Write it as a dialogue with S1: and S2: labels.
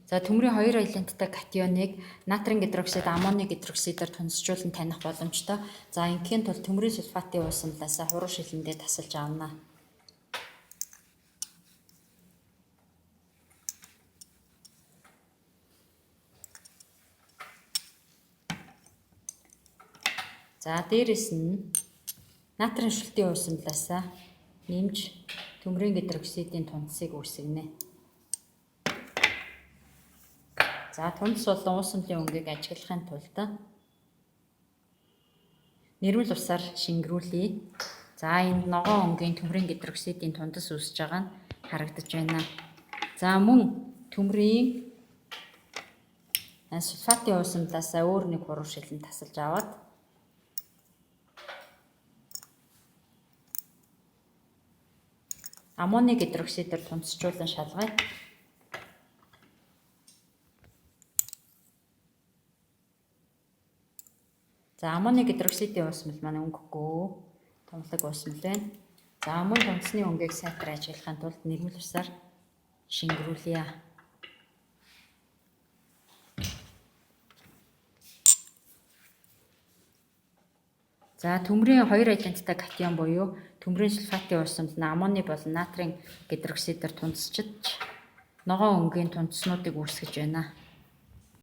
S1: За төмрийн 2 валенттай катионыг натрийн гидроксид, аммоны гидроксидээр тунсжуулан таних боломжтой. За ингийн тулд төмрийн сульфатын уусамлаасаа хуруу шилэндээ тасалж авна. За дээрэс нь натрийн шүлтийн уусамлаасаа нэмж төмрийн гидроксидын тунцыг үүсгэнэ. За тунц болон уусамлын өнгийг ажиглахын тулд нэрмэл усаар шингэрүүлье. За энд ногоон өнгийн төмрийн гидроксидын тундас үүсэж байгаа нь харагдаж байна. За мөн төмрийн сульфатын уусамлаасаа өөр нэг хуруу шилэн тасалж аваад аммоны гидроксидээр тунцжуулан шалгая. За аммоны гидроксидын уусмал маань өнгөгүй томлог уусмал байна. За мөн тунцны өнгийг сайтар ажиглахын тулд нэрмэл усаар шингэрүүлье. За төмрийн 2 валенттай катион буюу төмрийн сульфатын уусамл нь аммоны болон натрийн гидроксидээр тунцчиж ногоон өнгийн тунцнуудыг үүсгэж байна.